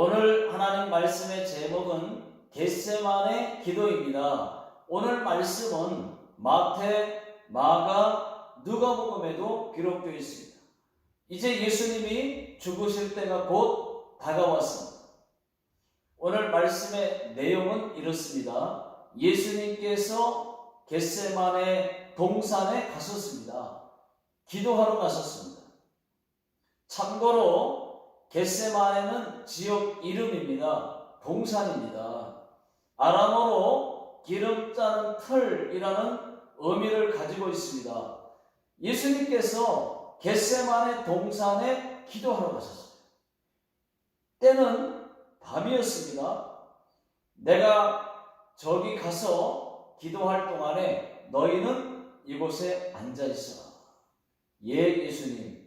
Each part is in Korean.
오늘 하나님 말씀의 제목은 겟세마네 기도입니다. 오늘 말씀은 마태, 마가, 누가복음에도 기록되어 있습니다. 이제 예수님이 죽으실 때가 곧 다가왔습니다. 오늘 말씀의 내용은 이렇습니다. 예수님께서 겟세마네 동산에 가셨습니다. 기도하러 가셨습니다. 참고로 겟세마네는 지역 이름입니다. 동산입니다. 아람어로 기름 짜는 틀이라는 의미를 가지고 있습니다. 예수님께서 겟세마네 동산에 기도하러 가셨어요. 때는 밤이었습니다. 내가 저기 가서 기도할 동안에 너희는 이곳에 앉아 있어라. 예, 예수님.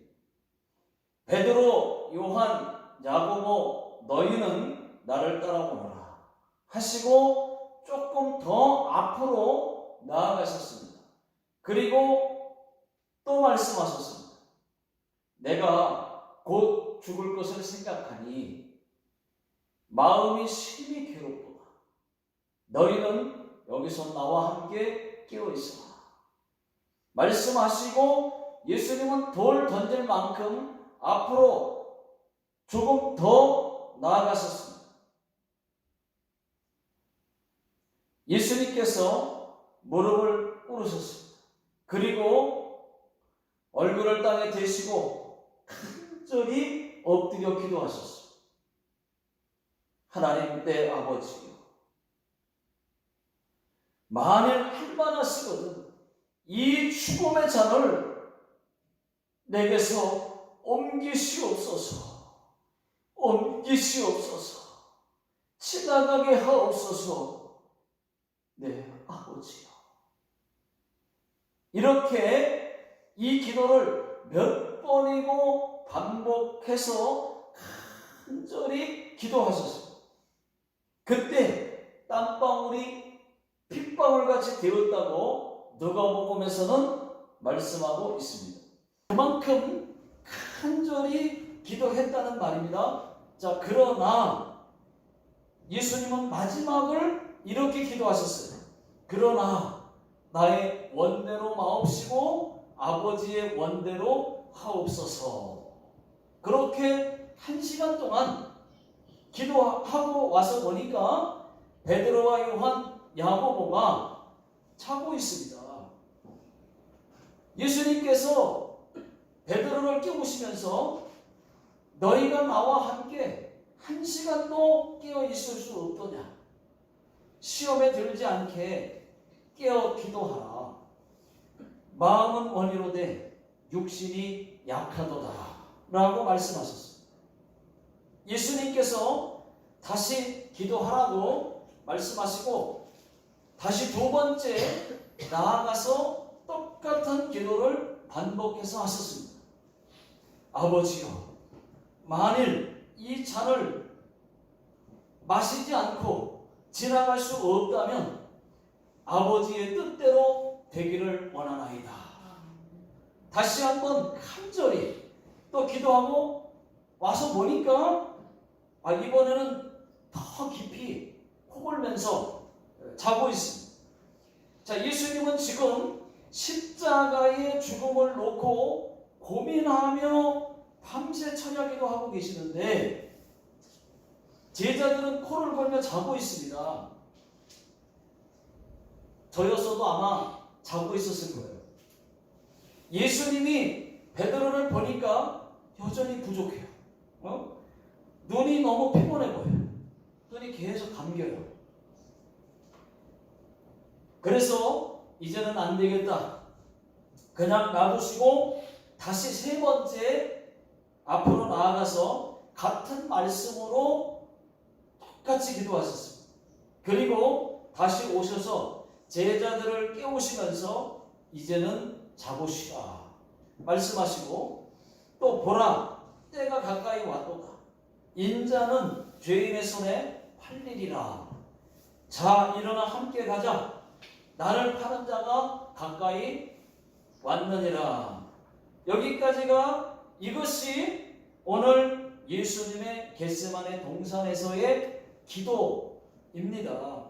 베드로, 요한, 야고보 너희는 나를 따라오너라 하시고 조금 더 앞으로 나아가셨습니다. 그리고 또 말씀하셨습니다. 내가 곧 죽을 것을 생각하니 마음이 심히 괴롭도다. 너희는 여기서 나와 함께 깨어있어라. 말씀하시고 예수님은 돌 던질 만큼 앞으로 조금 더 나아가셨습니다. 예수님께서 무릎을 꿇으셨습니다. 그리고 얼굴을 땅에 대시고 간절히 엎드려 기도하셨습니다. 하나님 내 아버지요, 만일 할만하시거든 이 죽음의 잔을 내게서 옮기시옵소서. 지나가게 하옵소서. 네, 아버지요. 이렇게 이 기도를 몇 번이고 반복해서 간절히 기도하셨습니다. 그때 땀방울이 핏방울같이 되었다고 누가복음에서는 말씀하고 있습니다. 그만큼 간절히 기도했다는 말입니다. 자, 그러나 예수님은 마지막을 이렇게 기도하셨어요. 그러나 나의 원대로 마옵시고 아버지의 원대로 하옵소서. 그렇게 1시간 동안 기도하고 와서 보니까 베드로와 요한, 야고보가 자고 있습니다. 예수님께서 베드로를 깨우시면서 너희가 나와 함께 1시간도 깨어 있을 수 없더냐? 시험에 들지 않게 깨어 기도하라. 마음은 원이로되 육신이 약하도다 라고 말씀하셨습니다. 예수님께서 다시 기도하라고 말씀하시고 다시 두 번째 나아가서 똑같은 기도를 반복해서 하셨습니다. 아버지요, 만일 이 잔을 마시지 않고 지나갈 수 없다면 아버지의 뜻대로 되기를 원하나이다. 다시 한번 간절히 또 기도하고 와서 보니까 이번에는 더 깊이 코골면서 자고 있습니다. 자, 예수님은 지금 십자가의 죽음을 놓고 고민하며 밤새 철야기도 하고 계시는데 제자들은 코를 골며 자고 있습니다. 저였어도 아마 자고 있었을 거예요. 예수님이 베드로를 보니까 여전히 부족해요. 눈이 너무 피곤해 보여요. 눈이 계속 감겨요. 그래서 이제는 안 되겠다. 그냥 놔두시고 다시 세 번째 앞으로 나아가서 같은 말씀으로 똑같이 기도하셨습니다. 그리고 다시 오셔서 제자들을 깨우시면서 이제는 자보시라 말씀하시고 또 보라 때가 가까이 왔도다. 인자는 죄인의 손에 팔리리라. 자, 일어나 함께 가자. 나를 파는 자가 가까이 왔느니라. 여기까지가 이것이 오늘 예수님의 겟세마네 동산에서의 기도입니다.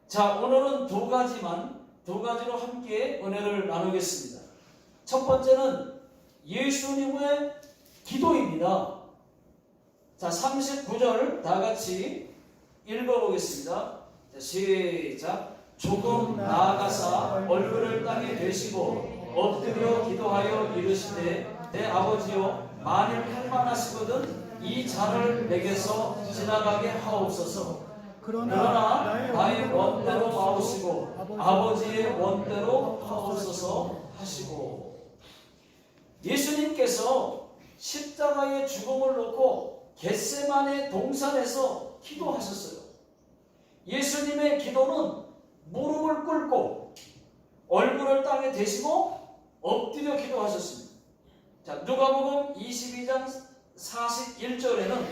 자, 오늘은 두 가지로 함께 은혜를 나누겠습니다. 첫 번째는 예수님의 기도입니다. 자, 39절 다 같이 읽어보겠습니다. 자, 시작. 조금 나아가사 얼굴을 땅에 대시고 엎드려 기도하여 이르시되 내 아버지여 만일 할만하시거든 이 잔을 내게서 지나가게 하옵소서. 그러나 나의 원대로 마오시고 아버지의 원대로 하옵소서 하시고. 예수님께서 십자가의 죽음을 놓고 겟세마네 동산에서 기도하셨어요. 예수님의 기도는 무릎을 꿇고 얼굴을 땅에 대시고 엎드려 기도하셨습니다. 자, 누가복음 22장 41절에는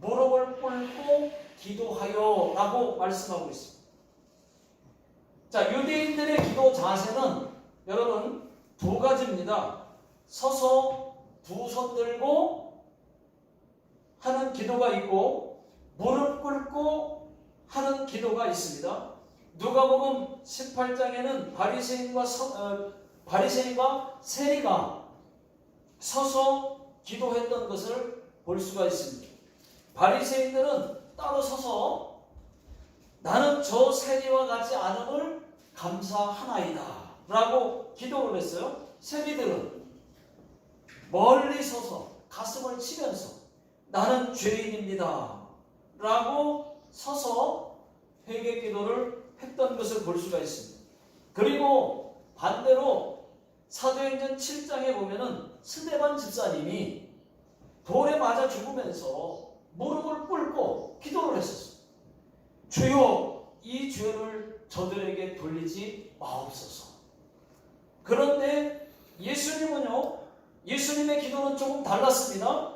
무릎을 꿇고 기도하여 라고 말씀하고 있습니다. 자, 유대인들의 기도 자세는 여러분 두 가지입니다. 서서 두 손 들고 하는 기도가 있고 무릎 꿇고 하는 기도가 있습니다. 누가복음 18장에는 바리새인과 세리가 서서 기도했던 것을 볼 수가 있습니다. 바리새인들은 따로 서서 나는 저 세리와 같지 않음을 감사하나이다 라고 기도를 했어요. 세리들은 멀리 서서 가슴을 치면서 나는 죄인입니다 라고 서서 회개 기도를 했던 것을 볼 수가 있습니다. 그리고 반대로 사도행전 7장에 보면은 스데반 집사님이 돌에 맞아 죽으면서 무릎을 꿇고 기도를 했었어요. 주여 이 죄를 저들에게 돌리지 마옵소서. 그런데 예수님은요, 예수님의 기도는 조금 달랐습니다.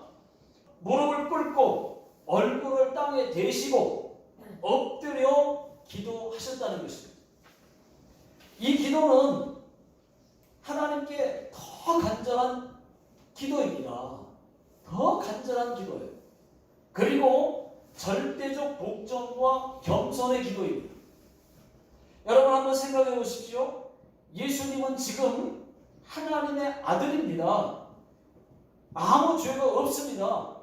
무릎을 꿇고 얼굴을 땅에 대시고 엎드려 기도하셨다는 것입니다. 이 기도는 하나님께 더 간절한 기도입니다. 더 간절한 기도예요. 그리고 절대적 복종과 겸손의 기도입니다. 여러분 한번 생각해 보십시오. 예수님은 지금 하나님의 아들입니다. 아무 죄가 없습니다.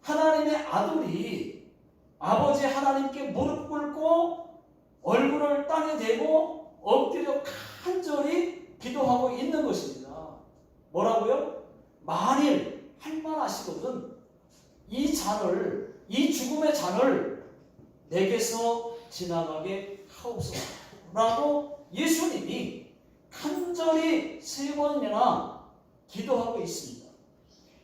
하나님의 아들이 아버지 하나님께 무릎 꿇고 얼굴을 땅에 대고 엎드려 간절히 기도하고 있는 것입니다. 뭐라고요? 만일 할만하시거든 이 잔을, 이 죽음의 잔을 내게서 지나가게 하옵소서 라고 예수님이 간절히 3번이나 기도하고 있습니다.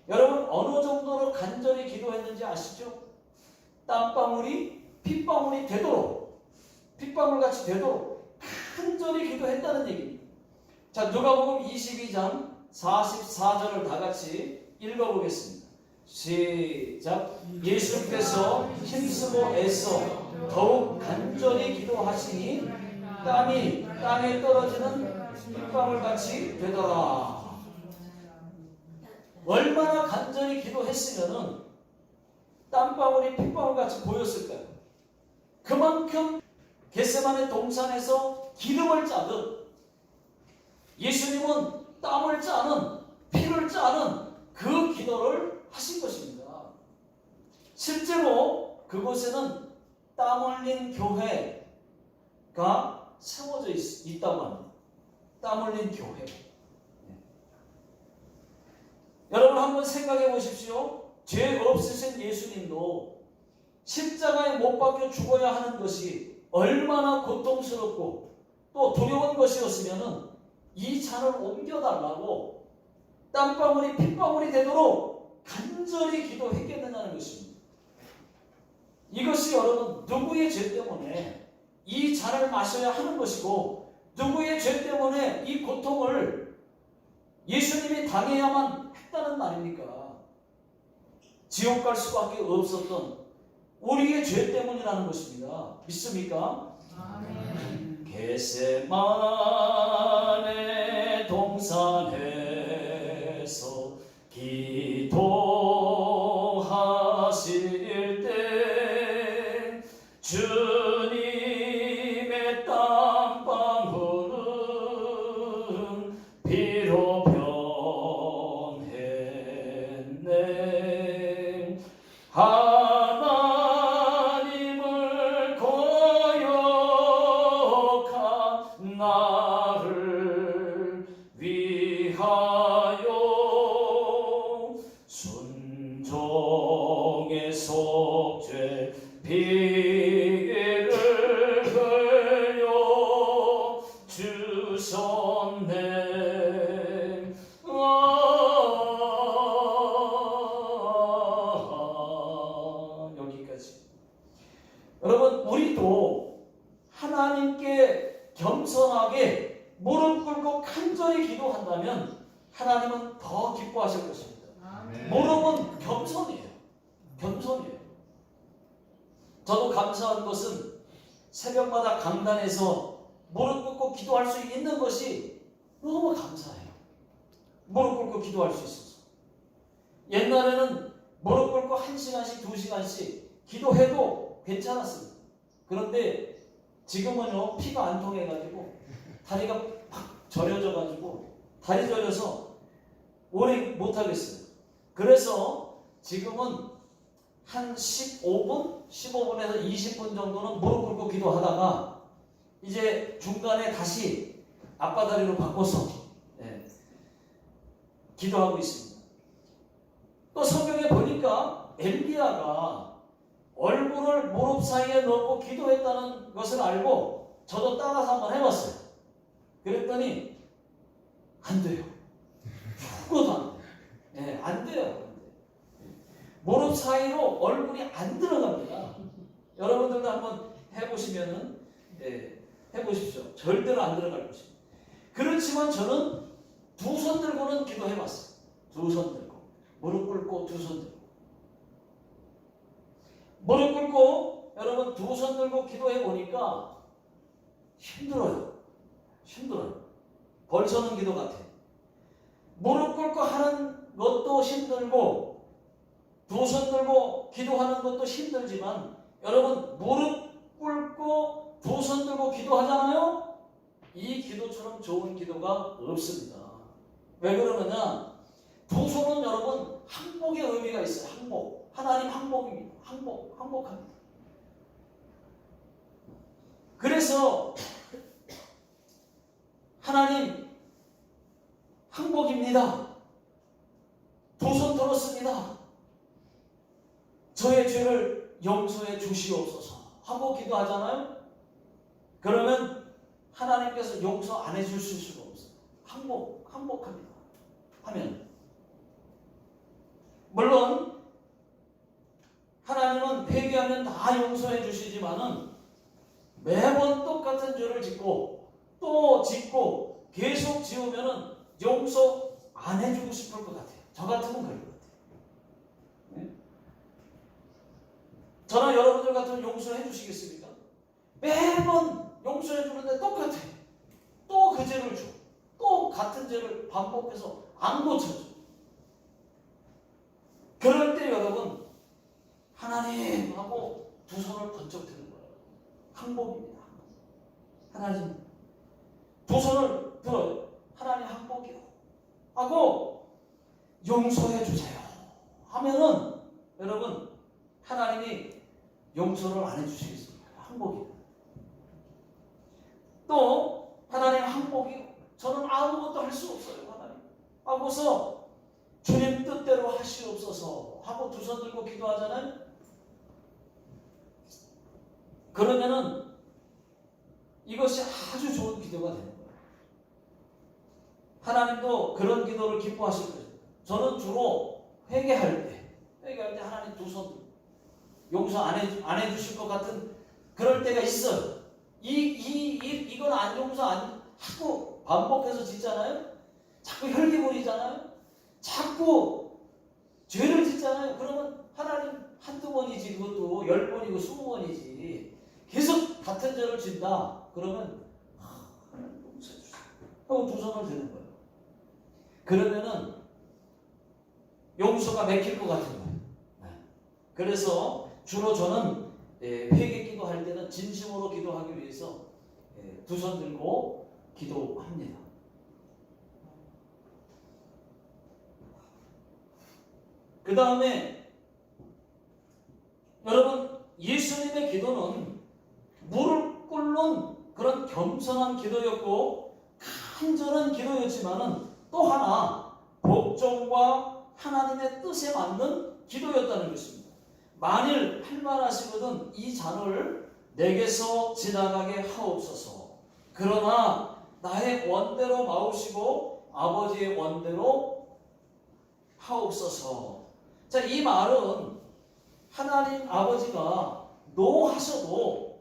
여러분 어느 정도로 간절히 기도했는지 아시죠? 땀방울이 핏방울이 되도록, 핏방울같이 되도록 간절히 기도했다는 얘기입니다. 자, 누가복음 22장 44절을 다 같이 읽어보겠습니다. 시작. 예수께서 힘쓰고 애써 더욱 간절히 기도하시니 땀이 땅에 떨어지는 핏방울같이 되더라. 얼마나 간절히 기도했으면은 땀방울이 핏방울같이 보였을까요? 그만큼 겟세마네 동산에서 기름을 짜듯 예수님은 땀을 짜는, 피를 짜는 그 기도를 하신 것입니다. 실제로 그곳에는 땀 흘린 교회가 세워져 있다고 합니다. 땀 흘린 교회. 여러분 한번 생각해 보십시오. 죄 없으신 예수님도 십자가에 못 박혀 죽어야 하는 것이 얼마나 고통스럽고 또 두려운 것이었으면 이 잔을 옮겨달라고 땀방울이 핏방울이 되도록 간절히 기도했겠느냐는 것입니다. 이것이 여러분 누구의 죄 때문에 이 잔을 마셔야 하는 것이고 누구의 죄 때문에 이 고통을 예수님이 당해야만 했다는 말입니까? 지옥 갈 수밖에 없었던 우리의 죄 때문이라는 것입니다. 믿습니까? 아멘. 겟세마네 동산에서 기도하시니 시릴 때 주님의 땀방울은 비로 변했네. 하나님을 거역한 나를 위하여 순종의 속죄 피를 흘려 주셨네. 여기까지. 여러분, 우리도 하나님께 겸손하게 무릎 꿇고 간절히 기도한다면 하나님은 더 기뻐하실 것입니다. 무릎은 겸손이에요. 겸손이에요. 저도 감사한 것은 새벽마다 강단에서 무릎 꿇고 기도할 수 있는 것이 너무 감사해요. 무릎 꿇고 기도할 수 있어서. 옛날에는 무릎 꿇고 1시간씩 2시간씩 기도해도 괜찮았습니다. 그런데 지금은요, 피가 안 통해가지고 다리가 팍 저려져가지고 다리 저려서 오래 못하겠어요. 그래서 지금은 한 15분에서 20분 정도는 무릎 꿇고 기도하다가 이제 중간에 다시 앞바다리로 바꿔서 기도하고 있습니다. 또 성경에 보니까 엘리야가 얼굴을 무릎 사이에 넣고 기도했다는 것을 알고 저도 따라서 한번 해봤어요. 그랬더니 안 돼요. 죽어도 안 돼요. 안 돼요. 무릎 사이로 얼굴이 안 들어갑니다. 여러분들도 한번 해보시면은 해보십시오. 절대로 안 들어갈 것입니다. 그렇지만 저는 두 손 들고는 기도해봤어요. 두 손 들고 무릎 꿇고 두 손 들고 무릎 꿇고 여러분 두 손 들고 기도해 보니까 힘들어요. 벌서는 기도 같아요. 무릎 꿇고 하는 것도 힘들고 두 손 들고 기도하는 것도 힘들지만 여러분 무릎 꿇고 두 손 들고 기도하잖아요. 이 기도처럼 좋은 기도가 없습니다. 왜 그러느냐? 두 손은 여러분 항복의 의미가 있어요. 항복. 하나님 항복입니다. 항복합니다. 그래서 하나님 항복입니다. 두 손 들었습니다. 저의 죄를 용서해 주시옵소서 하고 기도하잖아요. 그러면 하나님께서 용서 안 해주실 수가 없어요. 항복합니다. 하면 물론 하나님은 회개하면 다 용서해 주시지만은 매번 똑같은 죄를 짓고 또 짓고 계속 지으면은 용서 안 해주고 싶을 것 같아요. 저 같으면 그럴 것 같아요. 네? 저나 여러분들 같으면 용서해 주시겠습니까? 매번 용서해 주는데 똑같아. 또 그 죄를 줘. 또 같은 죄를 반복해서 안 고쳐줘. 그럴 때 여러분 하나님 하고 두 손을 번쩍 드는 거예요. 항복입니다. 하나님 두 손을 들어요. 하나님 항복이요 하고 용서해 주세요 하면은 여러분 하나님이 용서를 안 해주시겠습니까? 항복이요. 또 하나님 항복이요. 저는 아무것도 할 수 없어요. 하나님 하고서 주님 뜻대로 하시옵소서 하고 두 손 들고 기도하잖아요. 그러면은 이것이 아주 좋은 기도가 되는 거예요. 하나님도 그런 기도를 기뻐하실 거예요. 저는 주로 회개할 때 하나님 두 손 용서 안 해주실 것 같은 그럴 때가 있어요. 이건 안 용서 안 하고 반복해서 짓잖아요. 자꾸 혈기 부리잖아요. 자꾸 죄를 짓잖아요. 그러면 하나님 한두 번이지 그것도 10번이고 20번이지 계속 같은 죄를 짓다. 그러면 하나님 용서해 주세요 하고 두 손을 드는 거예요. 그러면은 용서가 맥힐 것 같은 거예요. 그래서 주로 저는 회개 기도할 때는 진심으로 기도하기 위해서 두 손 들고 기도합니다. 그 다음에 여러분, 예수님의 기도는 무릎 꿇는 그런 겸손한 기도였고 간절한 기도였지만은 또 하나 복종과 하나님의 뜻에 맞는 기도였다는 것입니다. 만일 할 만하시거든 이 잔을 내게서 지나가게 하옵소서. 그러나 나의 원대로 마우시고 아버지의 원대로 하옵소서. 자, 이 말은 하나님 아버지가 노하셔도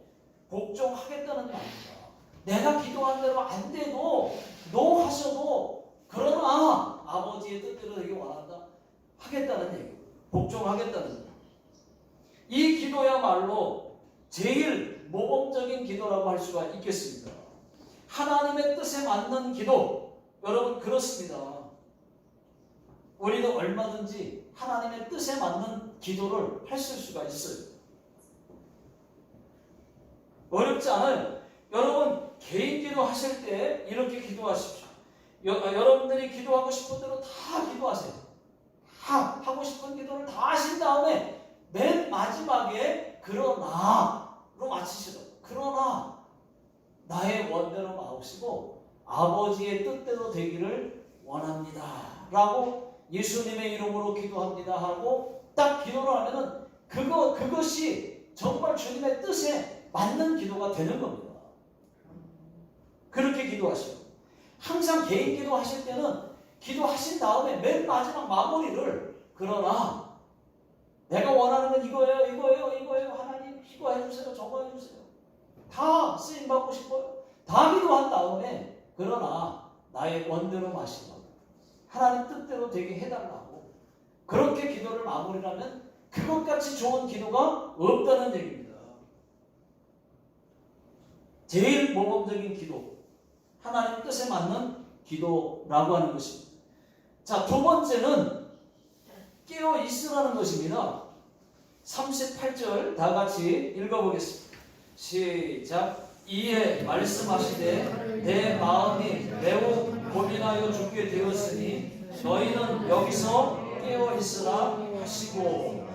복종하겠다는 말입니다. 내가 기도한 대로 안 돼도 노하셔도 그러나 아버지의 뜻대로 되길 원한다 하겠다는 얘기예요. 복종하겠다는 얘기예요. 이 기도야말로 제일 모범적인 기도라고 할 수가 있겠습니다. 하나님의 뜻에 맞는 기도, 여러분 그렇습니다. 우리도 얼마든지 하나님의 뜻에 맞는 기도를 할 수가 있어요. 어렵지 않아요. 여러분 개인 기도 하실 때 이렇게 기도하십시오. 여러분들이 기도하고 싶은 대로 다 기도하세요. 다 하고 싶은 기도를 다 하신 다음에 맨 마지막에 그러나로 마치시죠. 그러나 나의 원대로 마옵시고 아버지의 뜻대로 되기를 원합니다 라고 예수님의 이름으로 기도합니다 하고 딱 기도를 하면은 그것이 정말 주님의 뜻에 맞는 기도가 되는 겁니다. 그렇게 기도하시고 항상 개인 기도 하실 때는 기도하신 다음에 맨 마지막 마무리를 그러나 내가 원하는 건 이거예요 하나님 이거 해주세요 저거 해주세요 다 쓰임받고 싶어요 다 기도한 다음에 그러나 나의 원대로 마시고 하나님 뜻대로 되게 해달라고 그렇게 기도를 마무리하면 그것같이 좋은 기도가 없다는 얘기입니다. 제일 모범적인 기도 하나님 뜻에 맞는 기도라고 하는 것입니다. 자, 두 번째는 깨어 있으라는 것입니다. 38절 다 같이 읽어보겠습니다. 시작. 이에 말씀하시되 내 마음이 매우 고민하여 죽게 되었으니 너희는 여기서 깨어 있으라 하시고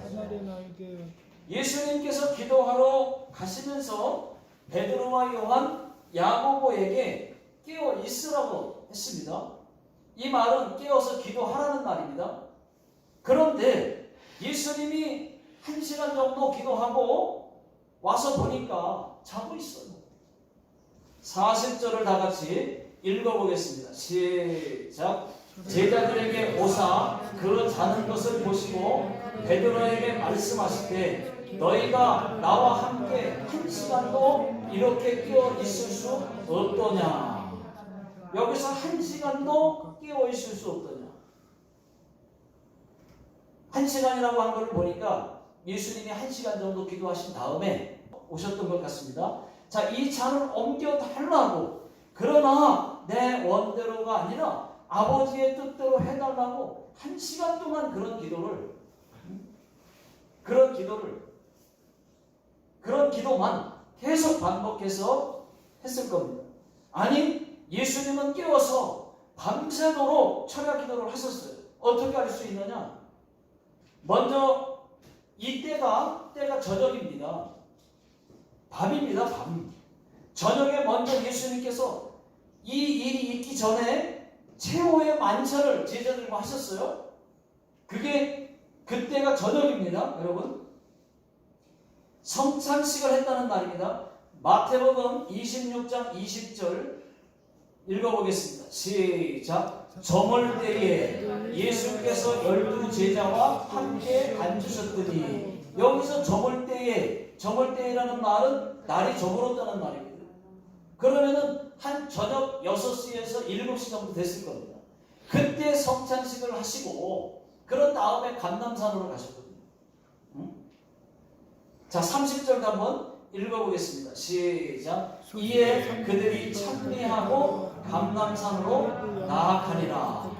예수님께서 기도하러 가시면서 베드로와 요한, 야고보에게 깨어 있으라고 했습니다. 이 말은 깨어서 기도하라는 말입니다. 그런데 예수님이 1시간 정도 기도하고 와서 보니까 자고 있어요. 40절을 다 같이 읽어보겠습니다. 시작. 제자들에게 오사 그 자는 것을 보시고 베드로에게 말씀하시되 너희가 나와 함께 1시간도 이렇게 깨어 있을 수 없더냐. 여기서 1시간도 깨어 있을 수 없더냐. 1시간이라고 한 걸 보니까 예수님이 1시간 정도 기도하신 다음에 오셨던 것 같습니다. 자, 이 잔을 옮겨 달라고 그러나 내 원대로가 아니라 아버지의 뜻대로 해달라고 1시간 동안 그런 기도만 계속 반복해서 했을 겁니다. 아니 예수님은 깨워서 밤새도록 철야 기도를 하셨어요. 어떻게 할 수 있느냐? 먼저 때가 저녁입니다. 밤입니다. 밤. 저녁에 먼저 예수님께서 이 일이 있기 전에 최후의 만찬을 제자들과 하셨어요. 그때가 저녁입니다. 여러분. 성찬식을 했다는 말입니다. 마태복음 26장 20절 읽어보겠습니다. 시작. 저물 때에 예수께서 12제자와 함께 앉으셨더니 여기서 저물 때에라는 말은 날이 저물었다는 말입니다. 그러면은 한 저녁 6시에서 7시 정도 됐을 겁니다. 그때 성찬식을 하시고 그런 다음에 감람산으로 가셨거든요. 자, 30절도 한번 읽어보겠습니다. 시작. 이에 그들이 찬미하고 감람산으로 나아가니라.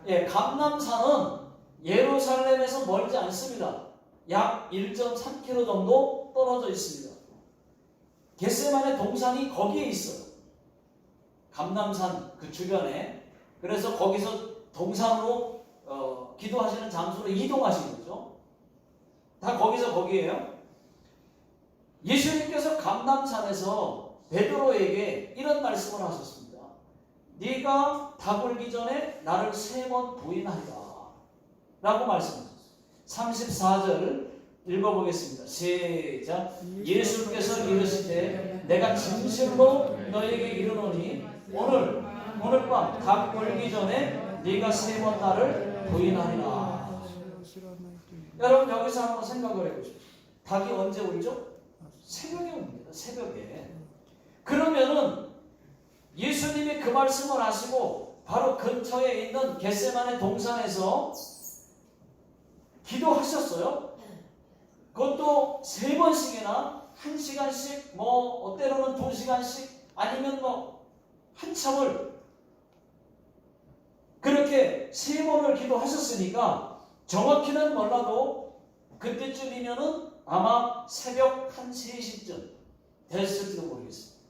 예, 감람산은 예루살렘에서 멀지 않습니다. 약 1.3km 정도 떨어져 있습니다. 겟세마네 동산이 거기에 있어요. 감람산 그 주변에. 그래서 거기서 동산으로 기도하시는 장소로 이동하신 거죠. 다 거기서 거기에요. 예수님께서 감람산에서 베드로에게 이런 말씀을 하셨습니다. 네가 닭울기 전에 나를 3번 부인하리라 라고 말씀하셨어요. 34절 읽어보겠습니다. 시작. 예수께서 이르시되 내가 진실로 너에게 이르노니 오늘 밤 닭 울기 전에 네가 3번 나를 부인하리라. 여러분 여기서 한번 생각을 해보십시오. 닭이 언제 울죠? 새벽에 옵니다. 새벽에. 그러면은 예수님이 그 말씀을 하시고 바로 근처에 있는 겟세마네 동산에서 기도하셨어요. 그것도 3번씩이나 1시간씩 때로는 2시간씩 아니면 한참을 그렇게 3번을 기도하셨으니까 정확히는 몰라도 그때쯤이면은 아마 새벽 1, 3시쯤 됐을지도 모르겠습니다.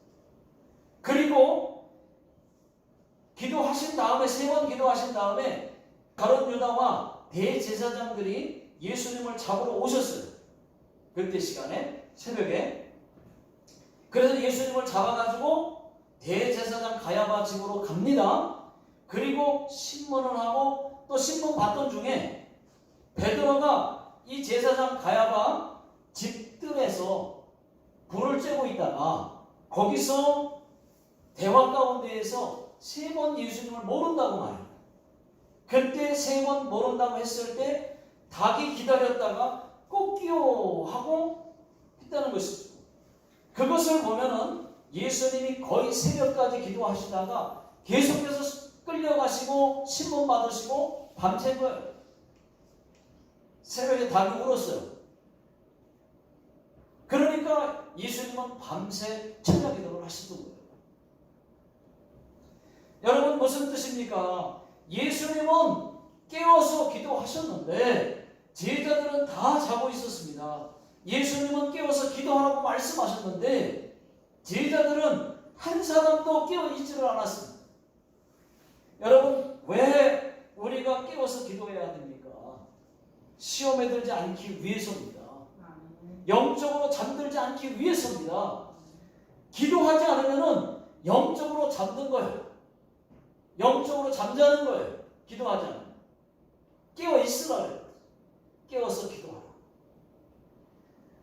그리고 기도하신 다음에 3번 기도하신 다음에 가룟 유다와 대제사장들이 예수님을 잡으러 오셨어요. 그때 시간에 새벽에. 그래서 예수님을 잡아가지고 대제사장 가야바 집으로 갑니다. 그리고 신문을 하고 또 신문 받던 중에 베드로가 이 제사장 가야바 집들에서 불을 쬐고 있다가 거기서 대화 가운데에서 3번 예수님을 모른다고 말해요. 그때 3번 모른다고 했을 때 닭이 기다렸다가 꼭기요 하고 했다는 것이죠. 그것을 보면은 예수님이 거의 새벽까지 기도하시다가 계속해서 끌려가시고 신문 받으시고 밤샌 거예요. 새벽에 닭이 울었어요. 그러니까 예수님은 밤새 천야 기도를 하시던 거예요. 여러분 무슨 뜻입니까? 예수님은 깨워서 기도하셨는데 제자들은 다 자고 있었습니다. 예수님은 깨워서 기도하라고 말씀하셨는데 제자들은 한 사람도 깨어 있지를 않았습니다. 여러분 왜 우리가 깨워서 기도해야 됩니까? 시험에 들지 않기 위해서입니다. 영적으로 잠들지 않기 위해서입니다. 기도하지 않으면 영적으로 잠든 거예요. 영적으로 잠자는 거예요. 기도하지 않으면. 깨어 있으라요. 깨워서 기도하라.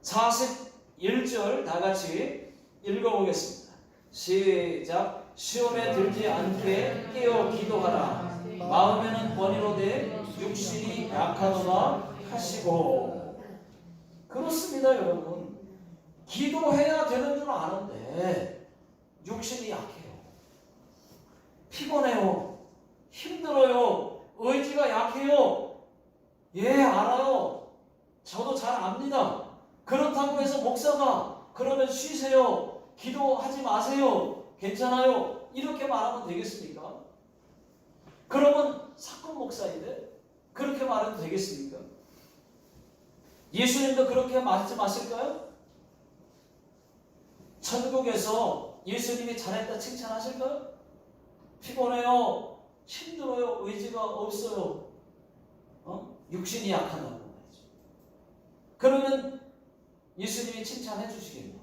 41절 다 같이 읽어보겠습니다. 시작. 시험에 들지 않게 깨어 기도하라. 마음에는 번이로되 육신이 약하도다 하시고. 그렇습니다 여러분. 기도해야 되는 줄 아는데 육신이 약해요. 피곤해요. 힘들어요. 의지가 약해요. 예, 알아요. 저도 잘 압니다. 그렇다고 해서 목사가 그러면 쉬세요. 기도하지 마세요. 괜찮아요. 이렇게 말하면 되겠습니까? 그러면 사건 목사인데 그렇게 말해도 되겠습니까? 예수님도 그렇게 말씀하실까요? 천국에서 예수님이 잘했다 칭찬하실까요? 피곤해요. 힘들어요. 의지가 없어요. 육신이 약하다고 말이죠. 그러면 예수님이 칭찬해 주시겠네요.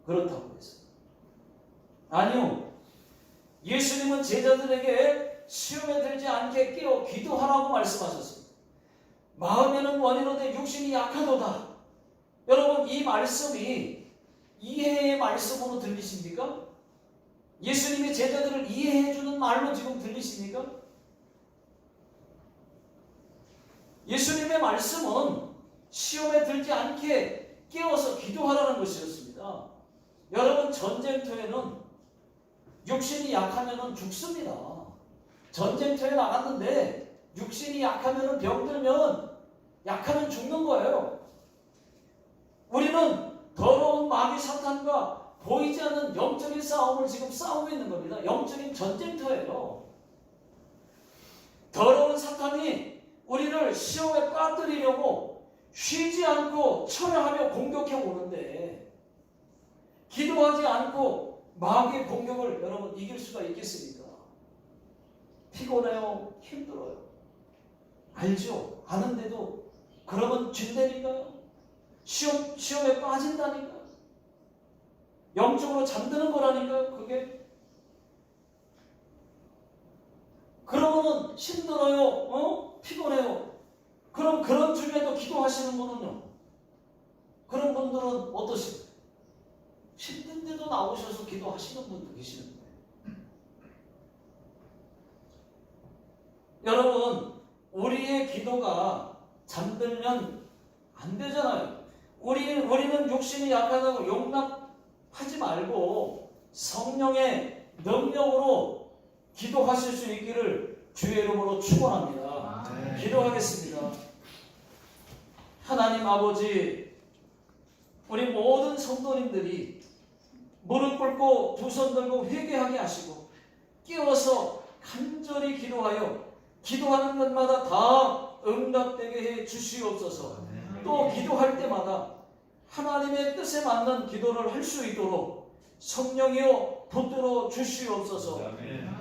그렇다고 해서. 아니요. 예수님은 제자들에게 시험에 들지 않게 깨어 기도하라고 말씀하셨습니다. 마음에는 원이로되 육신이 약하도다. 여러분 이 말씀이 이해의 말씀으로 들리십니까? 예수님이 제자들을 이해해주는 말로 지금 들리십니까? 예수님의 말씀은 시험에 들지 않게 깨워서 기도하라는 것이었습니다. 여러분 전쟁터에는 육신이 약하면 죽습니다. 전쟁터에 나갔는데 육신이 약하면 병들면 약하면 죽는 거예요. 우리는 더러운 마귀 사탄과 보이지 않는 영적인 싸움을 지금 싸우고 있는 겁니다. 영적인 전쟁터예요. 더러운 사탄이 우리를 시험에 빠뜨리려고 쉬지 않고 철회하며 공격해 오는데 기도하지 않고 마귀의 공격을 여러분 이길 수가 있겠습니까? 피곤해요. 힘들어요. 알죠? 아는데도 그러면 진다니까요. 시험에 빠진다니까요. 영적으로 잠드는 거라니까요. 그게. 그러면은 힘들어요. 피곤해요. 그럼 그런 중에도 기도하시는 분은요. 그런 분들은 어떠십니까? 힘든데도 나오셔서 기도하시는 분도 계시는 거예요. 여러분, 우리의 기도가 잠들면 안 되잖아요. 우리는 욕심이 약하다고 용납하지 말고 성령의 능력으로 기도하실 수 있기를 주의 이름으로 축원합니다. 기도하겠습니다. 하나님 아버지, 우리 모든 성도님들이 무릎 꿇고 두 손 들고 회개하게 하시고 깨어서 간절히 기도하여 기도하는 것마다 다 응답되게 해 주시옵소서. 또 기도할 때마다 하나님의 뜻에 맞는 기도를 할 수 있도록 성령이여 붙들어 주시옵소서.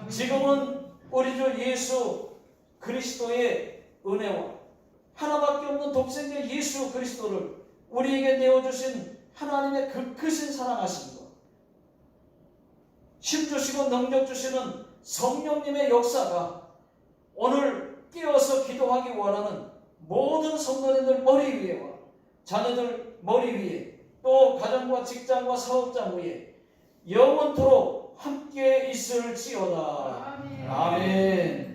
지금은 우리 주 예수 그리스도의 은혜와 하나밖에 없는 독생자 예수 그리스도를 우리에게 내어주신 하나님의 그 크신 사랑하심과 힘주시고 능력 주시는 성령님의 역사가 오늘 깨어서 기도하기 원하는 모든 성도님들 머리 위에와 자녀들 머리 위에 또 가정과 직장과 사업장 위에 영원토록 함께 있을지어다. 아멘.